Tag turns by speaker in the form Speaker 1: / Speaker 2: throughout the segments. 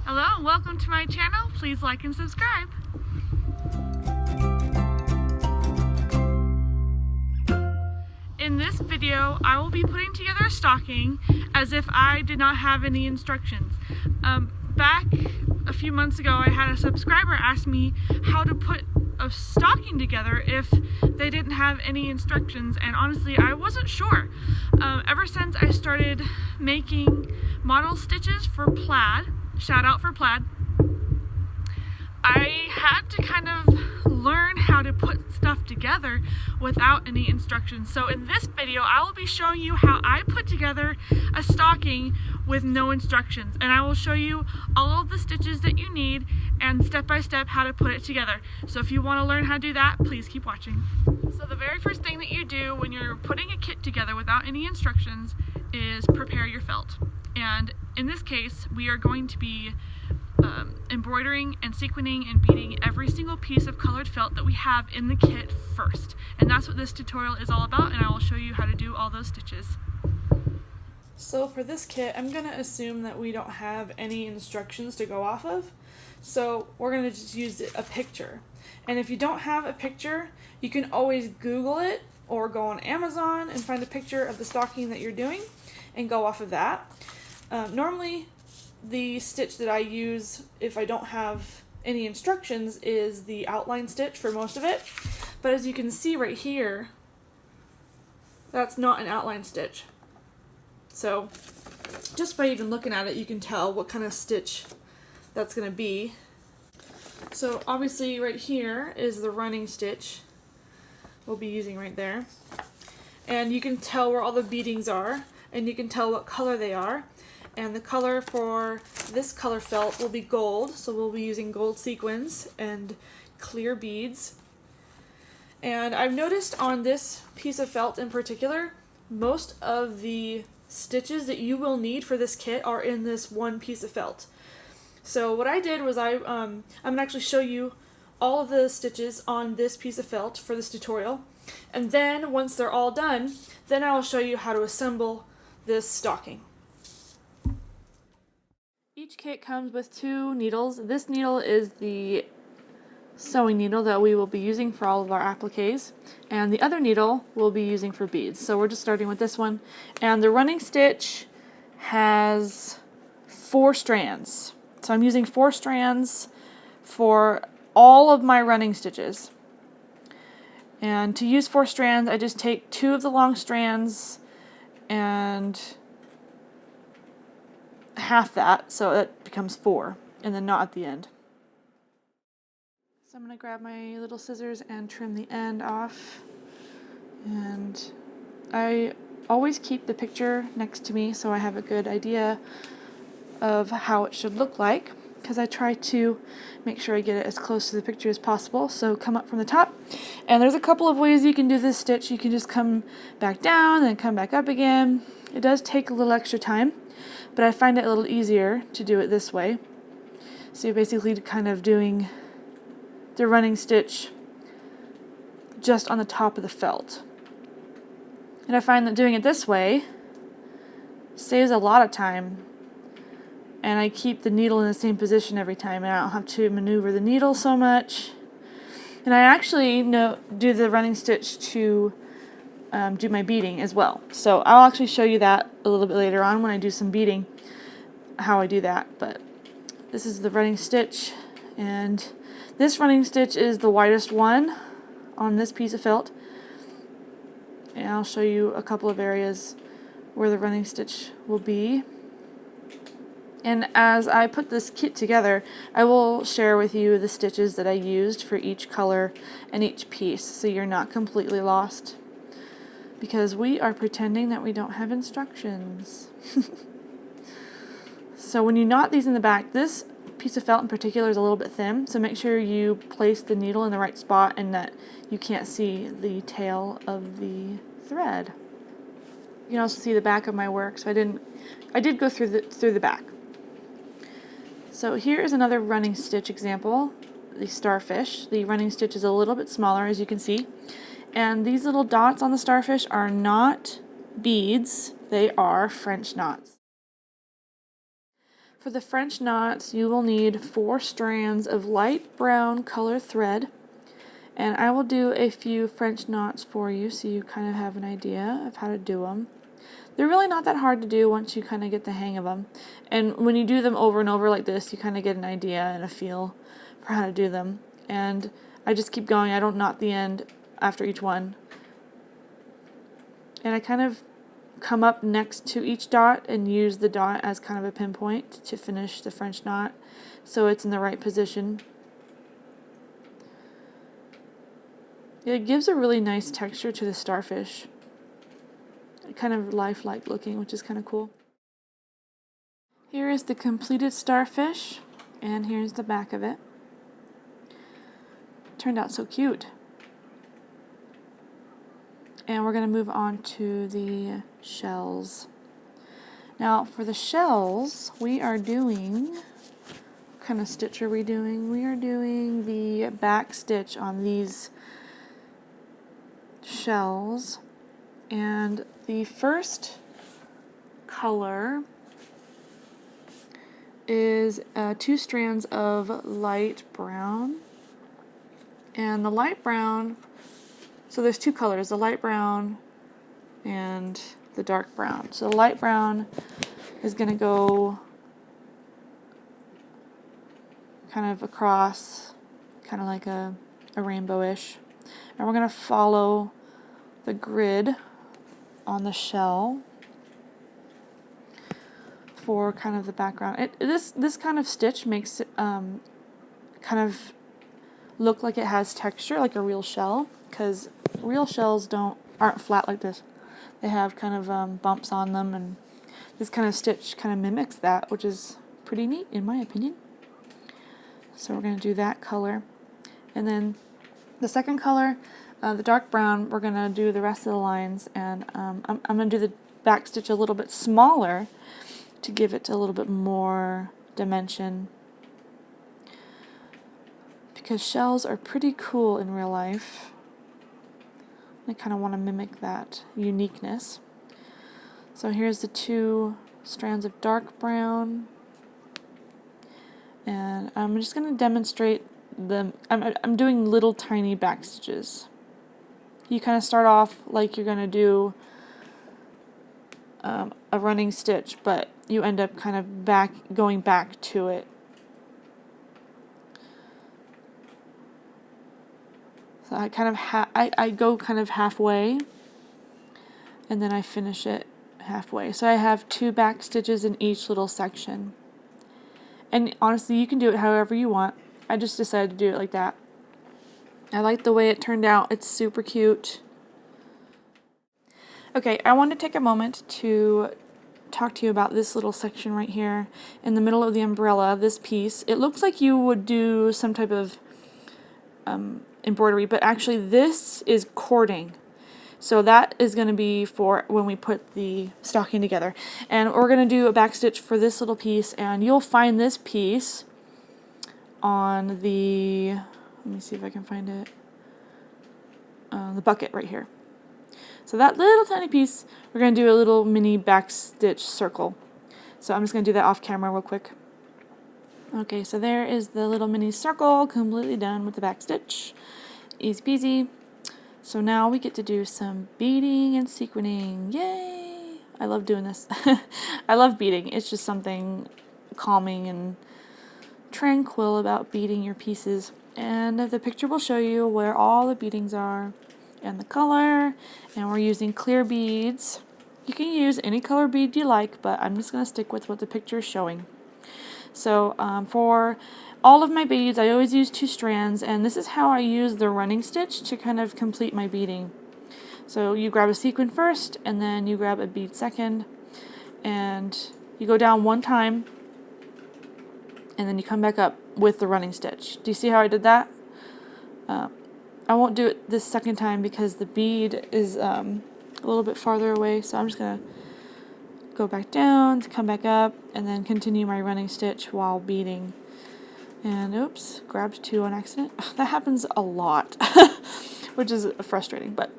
Speaker 1: Hello and welcome to my channel. Please like and subscribe. In this video, I will be putting together a stocking as if I did not have any instructions. Back a few months ago, I had a subscriber ask me how to put a stocking together if they didn't have any instructions, and honestly, I wasn't sure. Ever since I started making model stitches for Plaid, shout out for Plaid, I had to kind of learn how to put stuff together without any instructions. So in this video, I will be showing you how I put together a stocking with no instructions, and I will show you all of the stitches that you need and step by step how to put it together. So if you want to learn how to do that, please keep watching. So the very first thing that you do when you're putting a kit together without any instructions is prepare your felt. And in this case, we are going to be embroidering and sequining and beading every single piece of colored felt that we have in the kit first. And that's what this tutorial is all about, and I will show you how to do all those stitches. So for this kit, I'm going to assume that we don't have any instructions to go off of. So we're going to just use a picture. And if you don't have a picture, you can always Google it or go on Amazon and find a picture of the stocking that you're doing and go off of that. Normally, the stitch that I use if I don't have any instructions is the outline stitch for most of it. But as you can see right here, that's not an outline stitch. So just by even looking at it, you can tell what kind of stitch that's going to be. So obviously right here is the running stitch we'll be using right there. And you can tell where all the beadings are, and you can tell what color they are. And the color for this color felt will be gold, so we'll be using gold sequins and clear beads. And I've noticed on this piece of felt in particular, most of the stitches that you will need for this kit are in this one piece of felt. So what I did was I'm going to actually show you all of the stitches on this piece of felt for this tutorial. And then once they're all done, then I will show you how to assemble this stocking. Each kit comes with 2 needles. This needle is the sewing needle that we will be using for all of our appliques, and the other needle we'll be using for beads. So we're just starting with this one. And the running stitch has 4 strands. So I'm using 4 strands for all of my running stitches. And to use 4 strands, I just take 2 of the long strands and half that, so that becomes 4, and then knot at the end. So I'm going to grab my little scissors and trim the end off. And I always keep the picture next to me so I have a good idea of how it should look like, because I try to make sure I get it as close to the picture as possible. So come up from the top, and there's a couple of ways you can do this stitch. You can just come back down and come back up again. It does take a little extra time, but I find it a little easier to do it this way. So you're basically kind of doing the running stitch just on the top of the felt. And I find that doing it this way saves a lot of time, and I keep the needle in the same position every time, and I don't have to maneuver the needle so much. And I actually do the running stitch to do my beading as well. So I'll actually show you that a little bit later on when I do some beading, how I do that. But this is the running stitch, and this running stitch is the widest one on this piece of felt. And I'll show you a couple of areas where the running stitch will be. And as I put this kit together, I will share with you the stitches that I used for each color and each piece, so you're not completely lost, because we are pretending that we don't have instructions. So when you knot these in the back, this piece of felt in particular is a little bit thin, so make sure you place the needle in the right spot and that you can't see the tail of the thread. You can also see the back of my work, so I did go through the back. So here is another running stitch example, the starfish. The running stitch is a little bit smaller, as you can see. And these little dots on the starfish are not beads, they are French knots. For the French knots, you will need 4 strands of light brown color thread, and I will do a few French knots for you so you kind of have an idea of how to do them. They're really not that hard to do once you kind of get the hang of them, and when you do them over and over like this, you kind of get an idea and a feel for how to do them. And I just keep going. I don't knot the end after each one, and I kind of come up next to each dot and use the dot as kind of a pinpoint to finish the French knot so it's in the right position. It gives a really nice texture to the starfish. Kind of lifelike looking, which is kind of cool. Here is the completed starfish, and here's the back of it. Turned out so cute. And we're going to move on to the shells. Now for the shells, we are doing, what kind of stitch are we doing? We are doing the back stitch on these shells. And the first color is 2 strands of light brown. And the light brown, so there's 2 colors, the light brown and the dark brown. So the light brown is going to go kind of across, kind of like a rainbowish. And we're going to follow the grid on the shell for kind of the background. This kind of stitch makes it kind of look like it has texture, like a real shell, because real shells aren't flat like this. They have kind of bumps on them, and this kind of stitch kind of mimics that, which is pretty neat in my opinion. So we're going to do that color, and then the second color, the dark brown, we're going to do the rest of the lines, and I'm going to do the back stitch a little bit smaller to give it a little bit more dimension, because shells are pretty cool in real life. I kind of want to mimic that uniqueness. So here's the 2 strands of dark brown, and I'm just going to demonstrate them. I'm doing little tiny back stitches. You kind of start off like you're going to do a running stitch, but you end up kind of going back to it. So I kind of I go kind of halfway, and then I finish it halfway. So I have 2 back stitches in each little section. And honestly, you can do it however you want. I just decided to do it like that. I like the way it turned out. It's super cute. Okay, I want to take a moment to talk to you about this little section right here in the middle of the umbrella, this piece. It looks like you would do some type of embroidery, but actually this is cording. So that is going to be for when we put the stocking together. And we're going to do a back stitch for this little piece, and you'll find this piece on the, let me see if I can find it, the bucket right here. So that little tiny piece, we're going to do a little mini back stitch circle. So I'm just going to do that off camera real quick. Okay, so there is the little mini circle, completely done with the back stitch. Easy peasy. So now we get to do some beading and sequining. Yay! I love doing this. I love beading. It's just something calming and tranquil about beading your pieces. And the picture will show you where all the beadings are and the color. And we're using clear beads. You can use any color bead you like, but I'm just going to stick with what the picture is showing. So for all of my beads, I always use 2 strands, and this is how I use the running stitch to kind of complete my beading. So you grab a sequin first, and then you grab a bead second, and you go down 1 time, and then you come back up with the running stitch. Do you see how I did that? I won't do it this second time because the bead is a little bit farther away, so I'm just going to go back down, come back up, and then continue my running stitch while beading. And oops, grabbed 2 on accident. That happens a lot, which is frustrating, but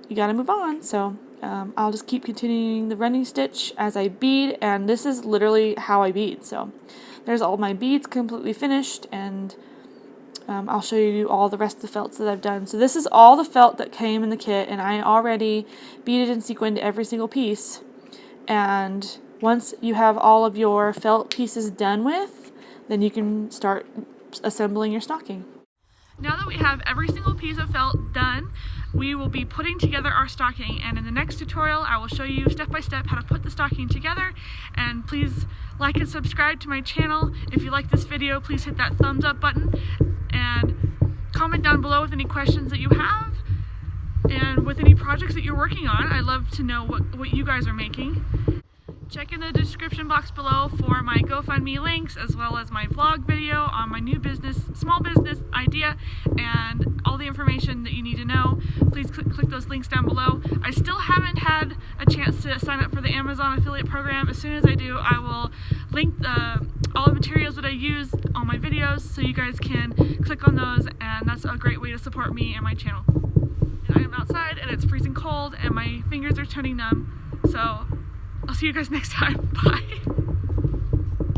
Speaker 1: you gotta move on. So
Speaker 2: I'll just keep continuing the running stitch as I bead, and this is literally how I bead. So there's all my beads completely finished, and I'll show you all the rest of the felts that I've done. So this is all the felt that came in the kit, and I already beaded and sequined every single piece. And once you have all of your felt pieces done with, then you can start assembling your stocking.
Speaker 1: Now that we have every single piece of felt done, we will be putting together our stocking, and in the next tutorial I will show you step by step how to put the stocking together. And please like and subscribe to my channel. If you like this video, please hit that thumbs up button and comment down below with any questions that you have and with any projects that you're working on. I'd love to know what you guys are making. Check in the description box below for my GoFundMe links, as well as my vlog video on my new small business idea, and all the information that you need to know. Please click those links down below. I still haven't had a chance to sign up for the Amazon affiliate program. As soon as I do, I will link all the materials that I use on my videos so you guys can click on those, and that's a great way to support me and my channel. And I am outside and it's freezing cold and my fingers are turning numb, so I'll see you guys next time. Bye.